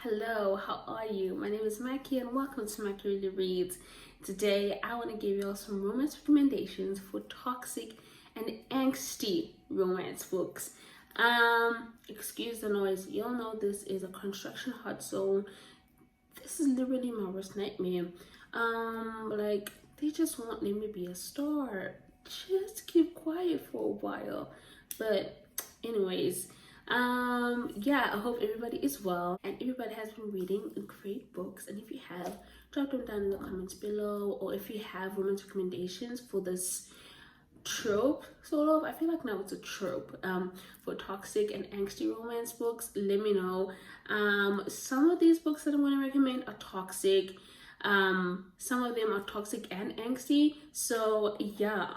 Hello, how are you? My name is Mackie and welcome to Mackie Really Reads. Today I want to give you all some romance recommendations for toxic and angsty romance books. Excuse the noise. Y'all know this is a construction hot zone. This is literally my worst nightmare. Like they just won't let me be a star. Just keep quiet for a while. But anyways, yeah, I hope everybody is well and everybody has been reading great books. And if you have, drop them down in the comments below, or if you have romance recommendations for this trope, sort of, I feel like now it's a trope, for toxic and angsty romance books, let me know. Some of these books that I'm going to recommend are toxic, some of them are toxic and angsty, so yeah,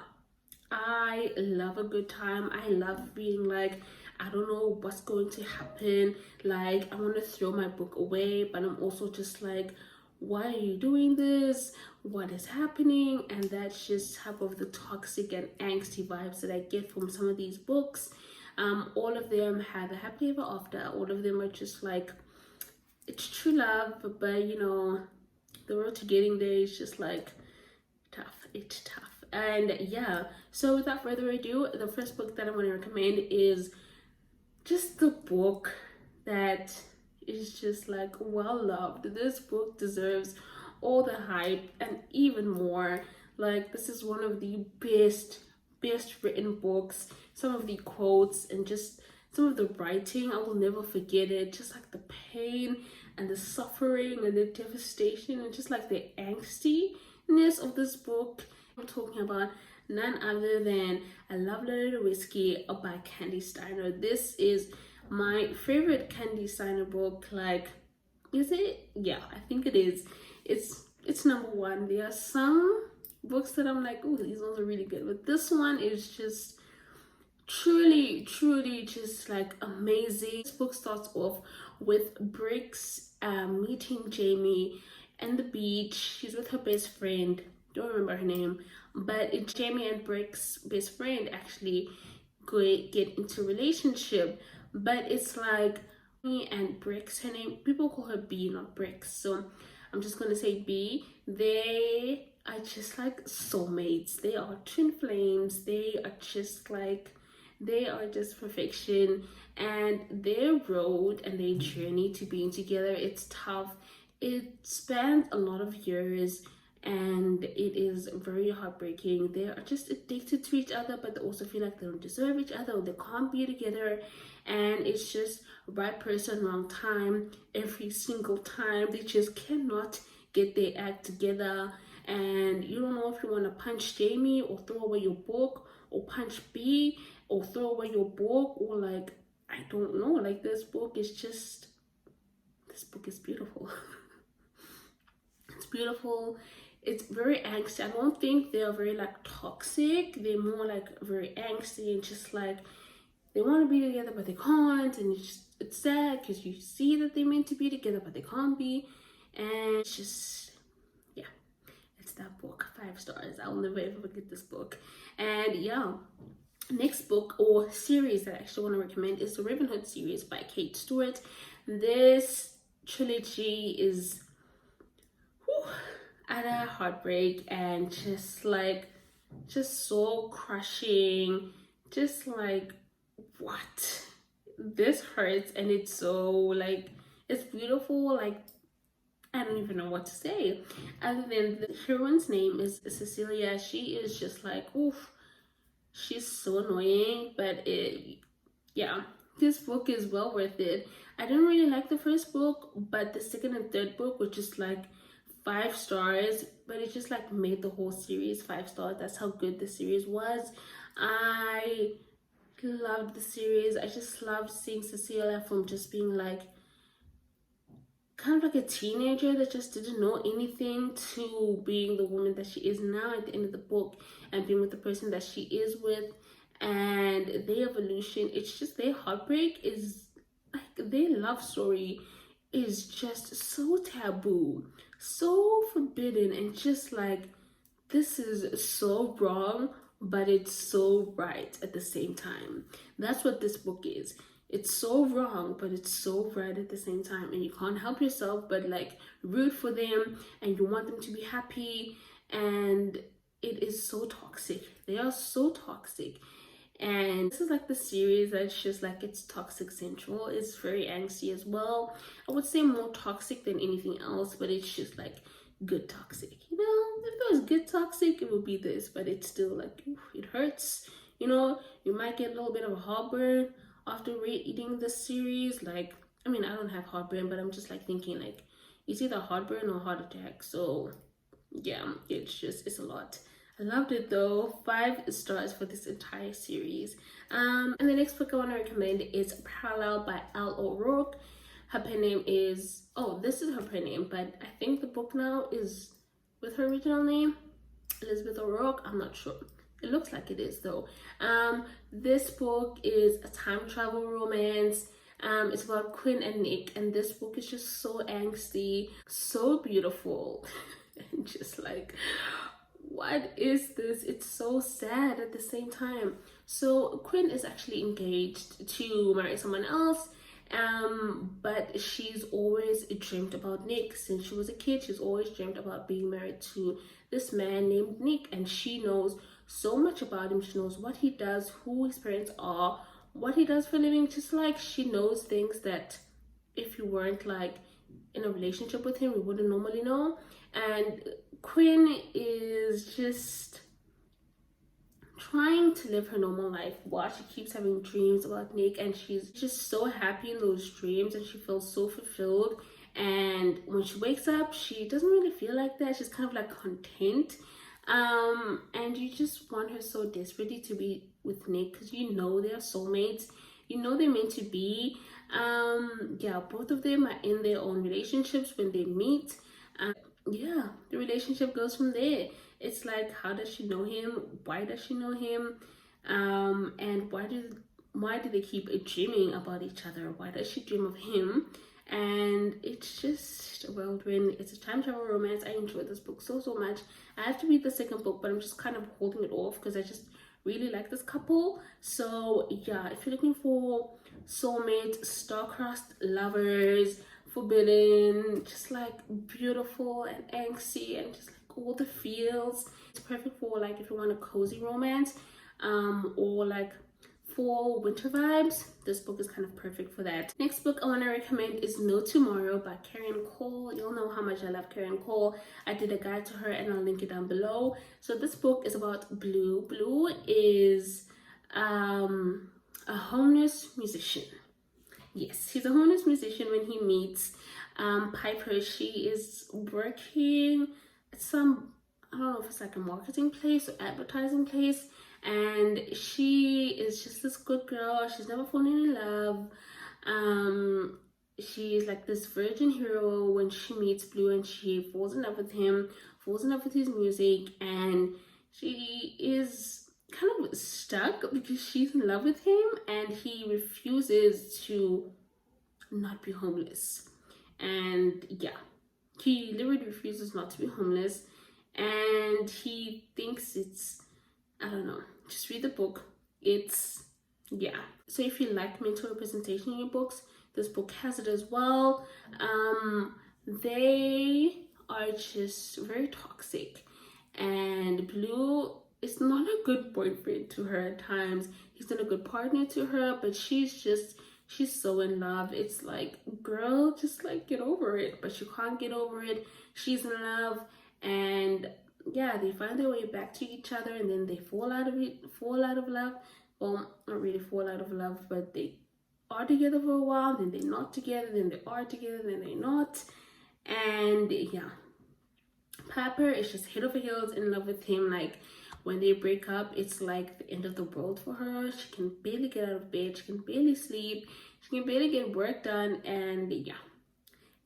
I love a good time. I love reading, like, I don't know what's going to happen. Like, I want to throw my book away, but I'm also just like, why are you doing this? What is happening? And that's just type of the toxic and angsty vibes that I get from some of these books. All of them have a happily ever after. All of them are just like, it's true love, but you know, the road to getting there is just like tough. It's tough. And yeah, so without further ado, the first book that I'm going to recommend is just the book that is just like well loved. This book deserves all the hype and even more. Like, this is one of the best written books. Some of the quotes and just some of the writing, I will never forget it. Just like the pain and the suffering and the devastation and just like the angstiness of this book. I'm talking about none other than A Love Letter to Whiskey by Kandi Steiner. This is my favorite Kandi Steiner book. Like, is it? Yeah, I think it is. It's number one. There are some books that I'm like, oh, these ones are really good, but this one is just truly just like amazing. This book starts off with Briggs meeting Jamie on the beach. She's with her best friend, don't remember her name, but it's Jamie and Briggs' best friend actually get into a relationship. But it's like me and Briggs, her name, people call her B, not Briggs, so I'm just gonna say B. They are just like soulmates. They are twin flames. They are just perfection, and their road and their journey to being together, it's tough. It spans a lot of years and it is very heartbreaking. They are just addicted to each other, but they also feel like they don't deserve each other, or they can't be together, and it's just right person, wrong time every single time. They just cannot get their act together, and you don't know if you want to punch Jamie or throw away your book, or punch B or throw away your book, or like, I don't know. Like, this book is beautiful. It's beautiful. It's very angsty. I don't think they're very like toxic. They're more like very angsty and just like they want to be together but they can't, and it's sad because you see that they're meant to be together but they can't be, and it's just, yeah, it's that book. 5 stars. I'll never ever forget this book. And yeah, next book or series that I actually want to recommend is the Ravenhood series by Kate Stewart. This trilogy is utter heartbreak and just soul crushing. Just like, what? This hurts, and it's so like, it's beautiful. Like, I don't even know what to say other than the heroine's name is Cecilia. She is just like, oof, she's so annoying, but yeah, this book is well worth it. I didn't really like the first book, but the second and third book were just like 5 stars, but it just like made the whole series 5 stars. That's how good the series was. I loved the series. I just loved seeing Cecilia from just being like kind of like a teenager that just didn't know anything to being the woman that she is now at the end of the book, and being with the person that she is with, and their evolution. It's just their heartbreak is like, their love story is just so taboo, so forbidden, and just like, this is so wrong, but it's so right at the same time. That's what this book is. it's so wrong, but it's so right at the same time, and you can't help yourself but like root for them, and you want them to be happy, and it is so toxic. They are so toxic. And this is like the series that's just like, it's toxic central. It's very angsty as well. I would say more toxic than anything else, but it's just like good toxic. You know, if it was good toxic, it would be this, but it's still like, oof, it hurts. You know, you might get a little bit of a heartburn after reading this series. Like, I mean, I don't have heartburn, but I'm just like thinking like, it's either heartburn or heart attack. So yeah, it's a lot. I loved it though. 5 stars for this entire series. And the next book I want to recommend is Parallel by Elle or Roark. Her pen name is, oh, this is her pen name, but I think the book now is with her original name, Elizabeth O'Rourke. I'm not sure. It looks like it is though. This book is a time travel romance. It's about Quinn and Nick, and this book is just so angsty, so beautiful, and just like, what is this? It's so sad at the same time. So Quinn is actually engaged to marry someone else, but she's always dreamt about Nick since she was a kid. She's always dreamt about being married to this man named Nick, and she knows so much about him. She knows what he does, who his parents are, what he does for a living. Just like, she knows things that if you weren't like in a relationship with him, you wouldn't normally know. And Quinn is just trying to live her normal life while she keeps having dreams about Nick, and she's just so happy in those dreams, and she feels so fulfilled. And when she wakes up, she doesn't really feel like that. She's kind of like content. And you just want her so desperately to be with Nick, because you know they're soulmates. You know they're meant to be. Yeah, both of them are in their own relationships when they meet. Yeah, the relationship goes from there. It's like, how does she know him? Why does she know him? And why do they keep dreaming about each other? Why does she dream of him? And it's just a whirlwind. It's a time travel romance. I enjoyed this book so much. I have to read the second book, but I'm just kind of holding it off because I just really like this couple. So yeah, if you're looking for soulmates, star-crossed lovers, forbidden, just like beautiful and angsty and just like all the feels, it's perfect for like if you want a cozy romance, or like fall winter vibes. This book is kind of perfect for that. Next book I want to recommend is No Tomorrow by Carian. You'll know how much I love Carian. I did a guide to her and I'll link it down below. So this book is about Blue. Blue is a homeless musician. Yes, he's a homeless musician. When he meets Piper, she is working at some, I don't know if it's like a marketing place or advertising place, and she is just this good girl. She's never fallen in love. She's like this virgin hero when she meets Blue, and she falls in love with him, falls in love with his music, and she is kind of stuck because she's in love with him and he refuses to not be homeless. And yeah, he literally refuses not to be homeless, and he thinks it's, I don't know, just read the book. It's, yeah. So if you like mental representation in your books, this book has it as well. They are just very toxic, and Blue is not a good boyfriend to her at times. He's not a good partner to her, but she's so in love. It's like, girl, just like get over it. But she can't get over it. She's in love, and yeah, they find their way back to each other, and then they fall out of love. Well, not really fall out of love, but they are together for a while, then they're not together, then they are together, then they're not. And yeah, Piper is just head over heels in love with him. Like, when they break up, it's like the end of the world for her. She can barely get out of bed, she can barely sleep, she can barely get work done. And yeah,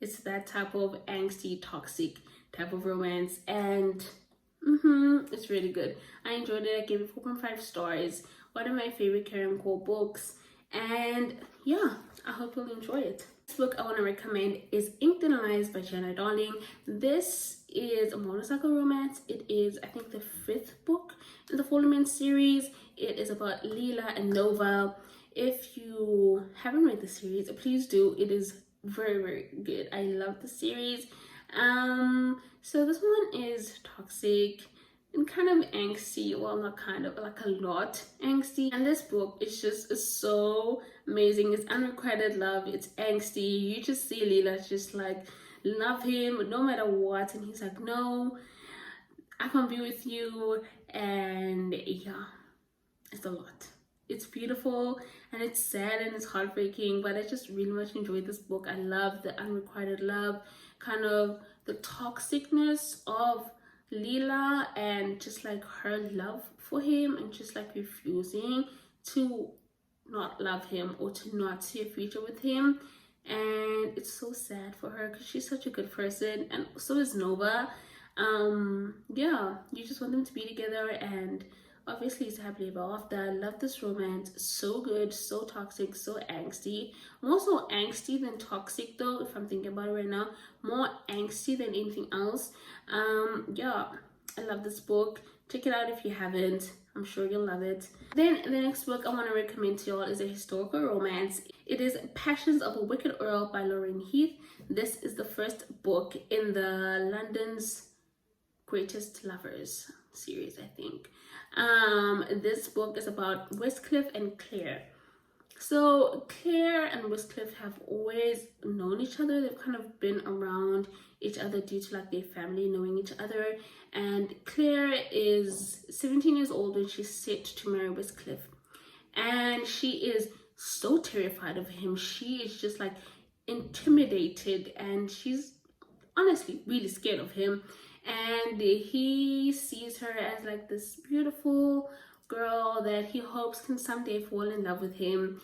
it's that type of angsty, toxic type of romance, and it's really good. I enjoyed it. I gave it 4.5 stars. One of my favorite Karen Cole books, and yeah, I hope you'll enjoy it. This book I want to recommend is Inked in Lies by Giana Darling. This is a motorcycle romance. It is, I think, the 5th book in the Fallen Men series. It is about Leela and Nova. If you haven't read the series, please do. It is very good. I love the series. So this one is toxic and kind of angsty. Well, not kind of, like a lot angsty. And this book is just so amazing. It's unrequited love. It's angsty. You just see Lila just like love him no matter what, and he's like, no, I can't be with you. And yeah, it's a lot. It's beautiful and it's sad and it's heartbreaking, but I just really much enjoyed this book. I love the unrequited love, kind of the toxicness of Lila, and just like her love for him, and just like refusing to not love him or to not see a future with him. And it's so sad for her because she's such a good person, and so is Nova. Yeah, you just want them to be together, and obviously it's happily ever after. I love this romance. So good, so toxic, so angsty. More so angsty than toxic though, if I'm thinking about it right now. More angsty than anything else. Yeah, I love this book. Check it out if you haven't. I'm sure you'll love it. Then the next book I want to recommend to y'all is a historical romance. It is Passions of a Wicked Earl by Lorraine Heath. This is the first book in the London's Greatest Lovers series, I think. This book is about Westcliff and Claire. So Claire and Westcliff have always known each other. They've kind of been around each other due to like their family knowing each other. And Claire is 17 years old when she's set to marry Westcliff. And she is so terrified of him. She is just like intimidated, and she's honestly really scared of him. And he sees her as like this beautiful girl that he hopes can someday fall in love with him.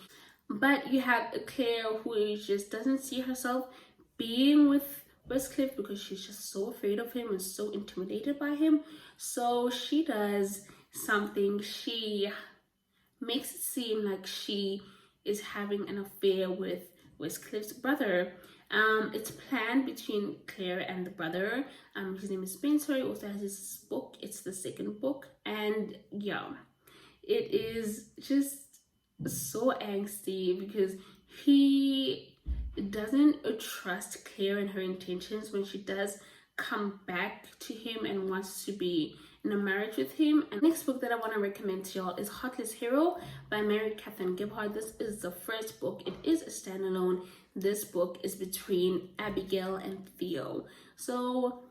But you have Claire, who just doesn't see herself being with Westcliff because she's just so afraid of him and so intimidated by him. So she does something. She makes it seem like she is having an affair with Westcliff's brother. It's planned between Claire and the brother. His name is Spencer. He also has his book. It's the second book. And yeah, it is just so angsty because he doesn't trust Claire and her intentions when she does come back to him and wants to be in a marriage with him. And the next book that I want to recommend to y'all is Heartless Hero by Mary Catherine Gebhard. This is the first book. It is a standalone. This book is between Abigail and Theo. So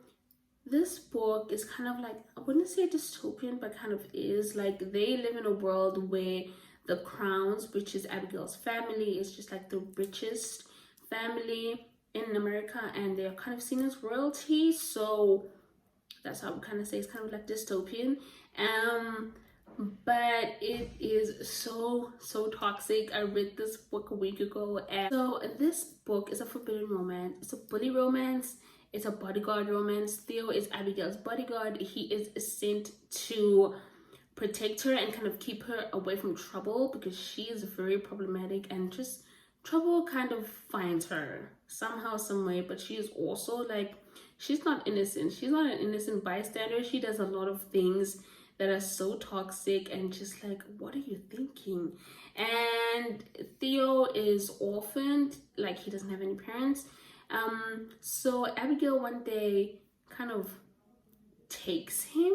this book is kind of like, I wouldn't say dystopian, but kind of is. Like, they live in a world where the Crowns, which is Abigail's family, is just like the richest family in America, and they're kind of seen as royalty. So that's how I would kind of say it's kind of like dystopian. But it is so toxic. I read this book a week ago, and so this book is a forbidden romance. It's a bully romance. It's a bodyguard romance. Theo is Abigail's bodyguard. He is sent to protect her and kind of keep her away from trouble because she is very problematic, and just trouble kind of finds her somehow, some way. But she is also like, she's not innocent. She's not an innocent bystander. She does a lot of things that are so toxic, and just like, what are you thinking? And Theo is orphaned, like he doesn't have any parents. So Abigail one day kind of takes him,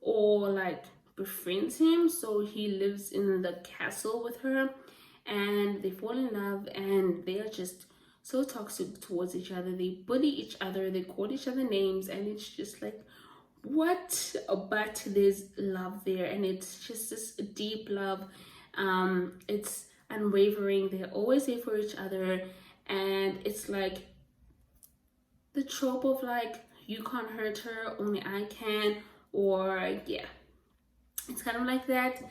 or like befriends him, so he lives in the castle with her, and they fall in love, and they are just so toxic towards each other. They bully each other, they call each other names, and it's just like, what? But there's love there, and it's just this deep love. It's unwavering. They're always there for each other, and it's like the trope of like, you can't hurt her, only I can, or yeah, it's kind of like that.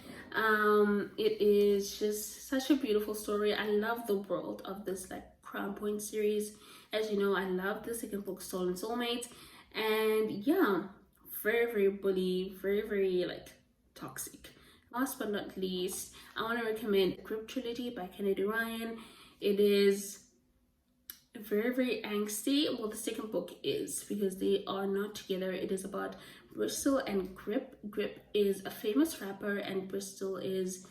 It is just such a beautiful story. I love the world of this like Crown Point series. As you know, I love the second book, Stolen Soulmate, and yeah, very bully, very like toxic. Last but not least, I want to recommend Grip Trilogy by Kandi Ryan. It is very angsty. Well, the second book is, because they are not together. It is about Bristol and Grip. Grip is a famous rapper, and Bristol is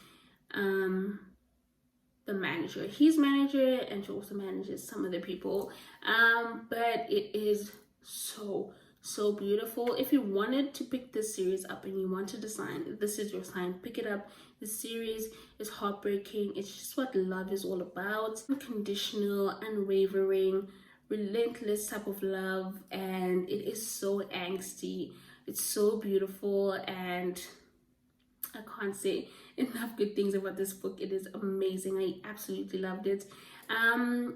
the manager. He's manager, and she also manages some other people. But it is so beautiful. If you wanted to pick this series up and you wanted to sign, this is your sign. Pick it up. The series is heartbreaking. It's just what love is all about. Unconditional, unwavering, relentless type of love, and it is so angsty. It's so beautiful, and I can't say enough good things about this book. It is amazing. I absolutely loved it.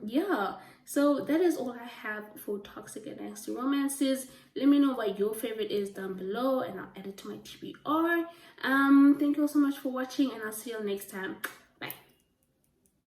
Yeah, so that is all I have for toxic and angsty romances. Let me know what your favorite is down below, and I'll add it to my TBR. Thank you all so much for watching, and I'll see you next time.